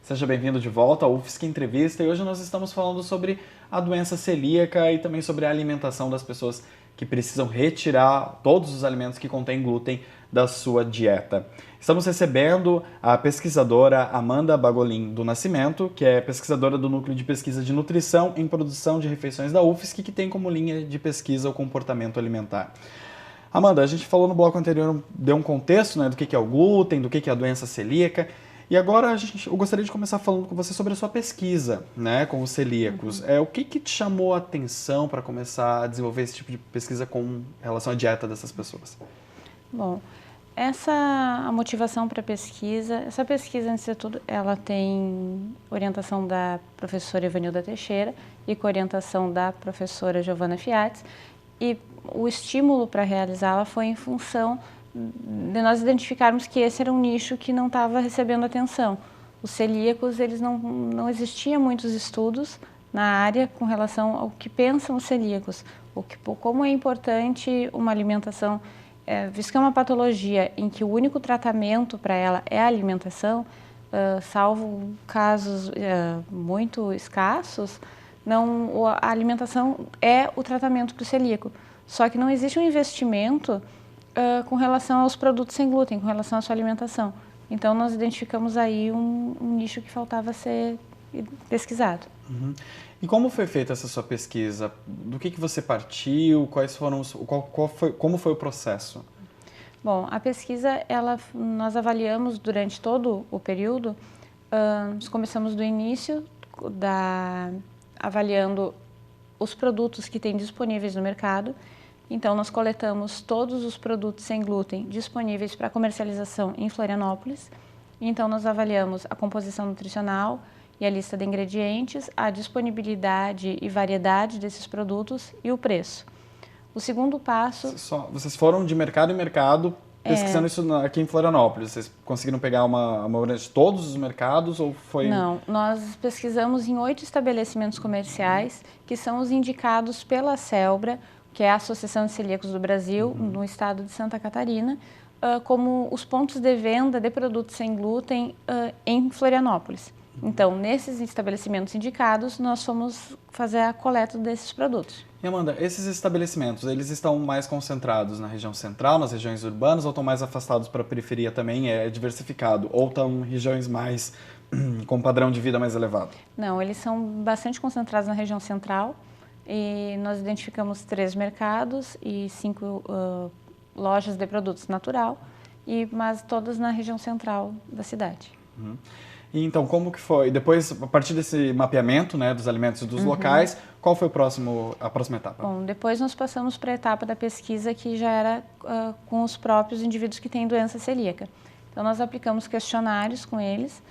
Seja bem-vindo de volta ao UFSC Entrevista e hoje nós estamos falando sobre a doença celíaca e também sobre a alimentação das pessoas que precisam retirar todos os alimentos que contêm glúten da sua dieta. Estamos recebendo a pesquisadora Amanda Bagolin do Nascimento, que é pesquisadora do Núcleo de Pesquisa de Nutrição em Produção de Refeições da UFSC, que tem como linha de pesquisa o comportamento alimentar. Amanda, a gente falou no bloco anterior, deu um contexto, né, do que é o glúten, do que é a doença celíaca. E agora eu gostaria de começar falando com você sobre a sua pesquisa, né, com os celíacos. O que te chamou a atenção para começar a desenvolver esse tipo de pesquisa com relação à dieta dessas pessoas? Bom, a motivação para a pesquisa, essa pesquisa, antes de tudo, ela tem orientação da professora Evanilda Teixeira e com orientação da professora Giovana Fiates, e o estímulo para realizá-la foi em função de nós identificarmos que esse era um nicho que não estava recebendo atenção. Os celíacos, eles não existiam muitos estudos na área com relação ao que pensam os celíacos, como é importante uma alimentação, visto que é uma patologia em que o único tratamento para ela é a alimentação, salvo casos muito escassos, a alimentação é o tratamento para o celíaco. Só que não existe um investimento com relação aos produtos sem glúten, com relação à sua alimentação. Então, nós identificamos aí um nicho que faltava ser pesquisado. Uhum. E como foi feita essa sua pesquisa? Do que você partiu? Quais foram como foi o processo? Bom, a pesquisa, nós avaliamos durante todo o período, nós começamos do início, avaliando os produtos que tem disponíveis no mercado. Então, nós coletamos todos os produtos sem glúten disponíveis para comercialização em Florianópolis. Então, nós avaliamos a composição nutricional e a lista de ingredientes, a disponibilidade e variedade desses produtos e o preço. O segundo passo... Vocês foram de mercado em mercado pesquisando isso aqui em Florianópolis. Vocês conseguiram pegar uma de todos os mercados ou foi... Não, nós pesquisamos em 8 estabelecimentos comerciais que são os indicados pela CELBRA, que é a Associação de Celíacos do Brasil, no estado de Santa Catarina, como os pontos de venda de produtos sem glúten em Florianópolis. Então, nesses estabelecimentos indicados, nós fomos fazer a coleta desses produtos. E Amanda, esses estabelecimentos, eles estão mais concentrados na região central, nas regiões urbanas, ou estão mais afastados para a periferia também, é diversificado? Ou estão em regiões mais com padrão de vida mais elevado? Não, eles são bastante concentrados na região central, e nós identificamos 3 mercados e 5 lojas de produtos natural, mas todas na região central da cidade. Uhum. E então, como que foi? Depois, a partir desse mapeamento, né, dos alimentos e dos locais, qual foi a próxima etapa? Bom, depois nós passamos para a etapa da pesquisa que já era com os próprios indivíduos que têm doença celíaca. Então, nós aplicamos questionários com eles,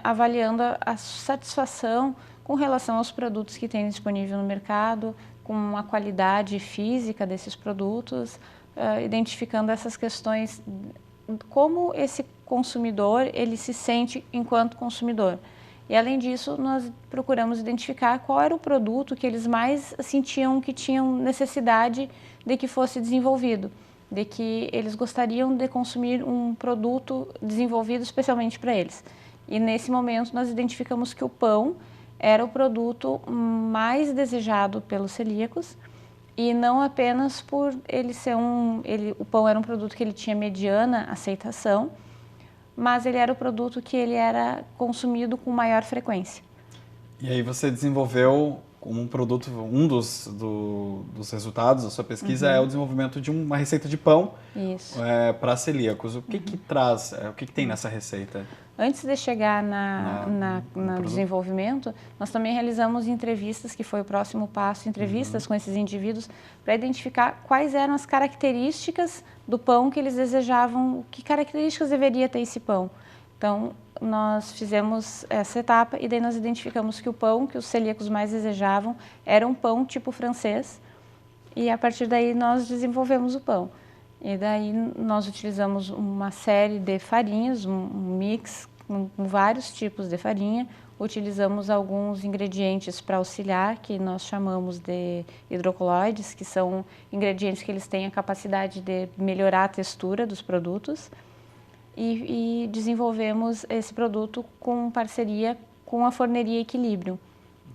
avaliando a satisfação com relação aos produtos que tem disponível no mercado, com a qualidade física desses produtos, identificando essas questões, como esse consumidor ele se sente enquanto consumidor. E além disso, nós procuramos identificar qual era o produto que eles mais sentiam que tinham necessidade de que fosse desenvolvido, de que eles gostariam de consumir um produto desenvolvido especialmente para eles. E nesse momento nós identificamos que o pão era o produto mais desejado pelos celíacos, e não apenas por ele ser o pão era um produto que ele tinha mediana aceitação, mas ele era o produto que ele era consumido com maior frequência. E aí você desenvolveu como um produto, dos resultados da sua pesquisa é o desenvolvimento de uma receita de pão para celíacos. O que traz, o que tem nessa receita? Antes de chegar no desenvolvimento, nós também realizamos entrevistas, que foi o próximo passo, entrevistas com esses indivíduos, para identificar quais eram as características do pão que eles desejavam, que características deveria ter esse pão. Então, nós fizemos essa etapa e daí nós identificamos que o pão que os celíacos mais desejavam era um pão tipo francês, e a partir daí nós desenvolvemos o pão. E daí nós utilizamos uma série de farinhas, um mix com vários tipos de farinha, utilizamos alguns ingredientes para auxiliar, que nós chamamos de hidrocoloides, que são ingredientes que eles têm a capacidade de melhorar a textura dos produtos. e desenvolvemos esse produto com parceria com a forneria Equilibrium.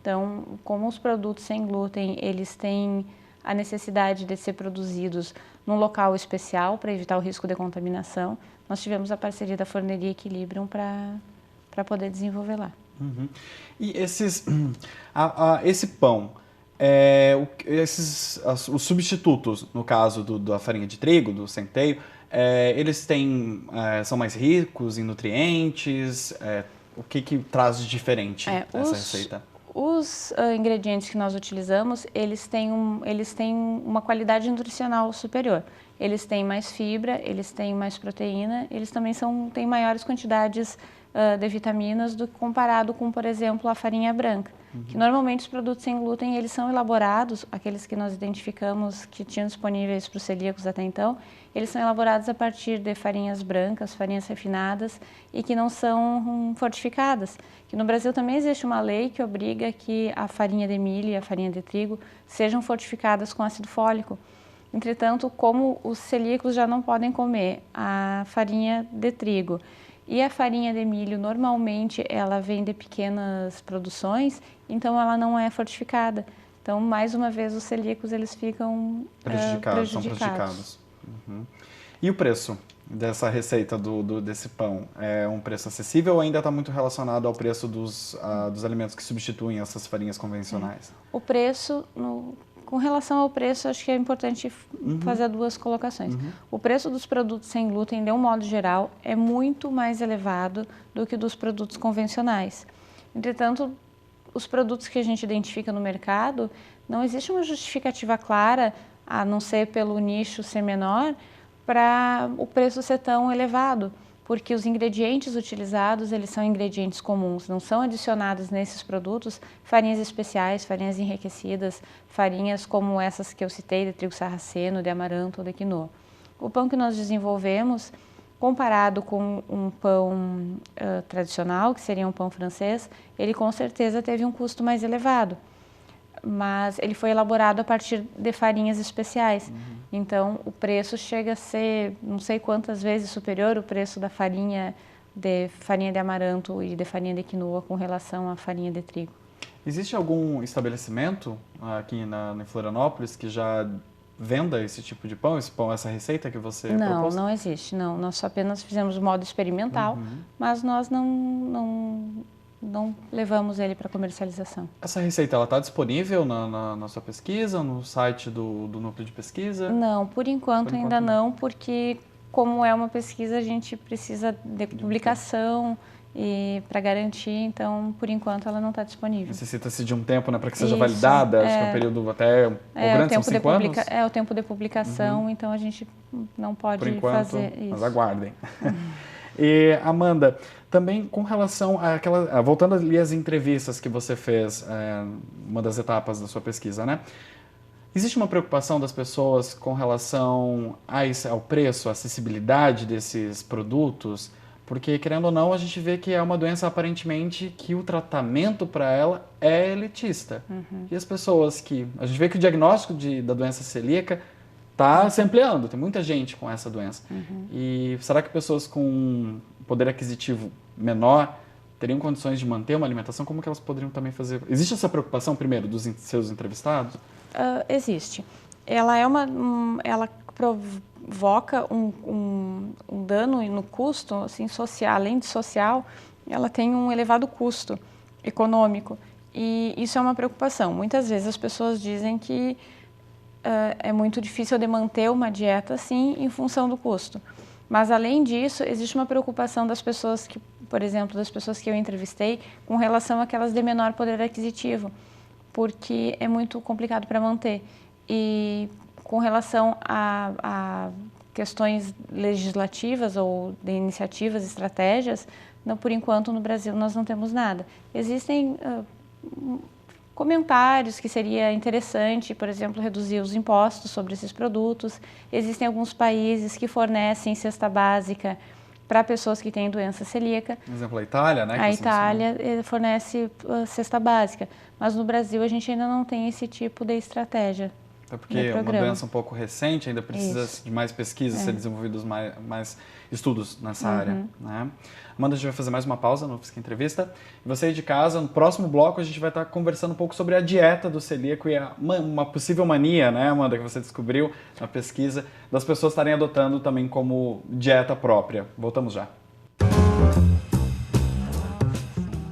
Então, como os produtos sem glúten, eles têm a necessidade de ser produzidos num local especial para evitar o risco de contaminação, nós tivemos a parceria da forneria Equilibrium para poder desenvolver lá. Uhum. E esse pão, os substitutos, no caso da farinha de trigo, do centeio, eles são mais ricos em nutrientes? O que traz de diferente essa receita? Os ingredientes que nós utilizamos, eles têm uma qualidade nutricional superior. Eles têm mais fibra, eles têm mais proteína, eles também têm maiores quantidades de vitaminas do que comparado com, por exemplo, a farinha branca. Que normalmente os produtos sem glúten, eles são elaborados, aqueles que nós identificamos que tinham disponíveis para os celíacos até então, eles são elaborados a partir de farinhas brancas, farinhas refinadas e que não são fortificadas. Que no Brasil também existe uma lei que obriga que a farinha de milho e a farinha de trigo sejam fortificadas com ácido fólico. Entretanto, como os celíacos já não podem comer a farinha de trigo e a farinha de milho, normalmente, ela vem de pequenas produções, então ela não é fortificada. Então, mais uma vez, os celíacos, eles ficam prejudicados. São prejudicados. Uhum. E o preço dessa receita desse pão? É um preço acessível ou ainda está muito relacionado ao preço dos alimentos que substituem essas farinhas convencionais? O preço, com relação ao preço, acho que é importante fazer duas colocações. O preço dos produtos sem glúten, de um modo geral, é muito mais elevado do que dos produtos convencionais. Entretanto, os produtos que a gente identifica no mercado, não existe uma justificativa clara, a não ser pelo nicho ser menor, para o preço ser tão elevado. Porque os ingredientes utilizados, eles são ingredientes comuns, não são adicionados nesses produtos farinhas especiais, farinhas enriquecidas, farinhas como essas que eu citei, de trigo sarraceno, de amaranto ou de quinoa. O pão que nós desenvolvemos, comparado com um pão tradicional, que seria um pão francês, ele com certeza teve um custo mais elevado. Mas ele foi elaborado a partir de farinhas especiais. Então, o preço chega a ser não sei quantas vezes superior ao preço da farinha de amaranto e de farinha de quinoa com relação à farinha de trigo. Existe algum estabelecimento aqui em Florianópolis que já venda esse tipo de pão, essa receita que você propôs? Não existe, não. Nós apenas fizemos o modo experimental, mas nós não levamos ele para comercialização. Essa receita está disponível na sua pesquisa, no site do núcleo de pesquisa? Não, por enquanto ainda não, porque como é uma pesquisa a gente precisa de publicação e para garantir, então por enquanto ela não está disponível. Necessita-se de um tempo, né, para que seja validada, acho que é um período até grande, são 5 anos? É o tempo de publicação, então a gente não pode por enquanto, fazer isso. Mas aguardem. E, Amanda, também com relação voltando ali às entrevistas que você fez, uma das etapas da sua pesquisa, né? Existe uma preocupação das pessoas com relação ao preço, à acessibilidade desses produtos? Porque, querendo ou não, a gente vê que é uma doença aparentemente que o tratamento para ela é elitista. E as pessoas a gente vê que o diagnóstico da doença celíaca está se ampliando, tem muita gente com essa doença. E será que pessoas com poder aquisitivo menor teriam condições de manter uma alimentação? Como que elas poderiam também fazer? Existe essa preocupação, primeiro, dos seus entrevistados? Existe. Ela provoca um dano no custo, assim, social, além de social, ela tem um elevado custo econômico. E isso é uma preocupação. Muitas vezes as pessoas dizem que é muito difícil de manter uma dieta assim em função do custo. Mas, além disso, existe uma preocupação das pessoas que, por exemplo, das pessoas que eu entrevistei com relação àquelas de menor poder aquisitivo, porque é muito complicado para manter. E com relação a questões legislativas ou de iniciativas, estratégias, não, por enquanto no Brasil nós não temos nada. Existem comentários que seria interessante, por exemplo, reduzir os impostos sobre esses produtos. Existem alguns países que fornecem cesta básica para pessoas que têm doença celíaca. Por exemplo, a Itália, né? A Itália fornece cesta básica, mas no Brasil a gente ainda não tem esse tipo de estratégia. Até porque é uma doença um pouco recente, ainda precisa de mais pesquisas, ser desenvolvidos mais estudos nessa área, né? Amanda, a gente vai fazer mais uma pausa no Fisca Entrevista. E você aí de casa, no próximo bloco, a gente vai estar conversando um pouco sobre a dieta do celíaco e uma possível mania, né, Amanda, que você descobriu na pesquisa, das pessoas estarem adotando também como dieta própria. Voltamos já.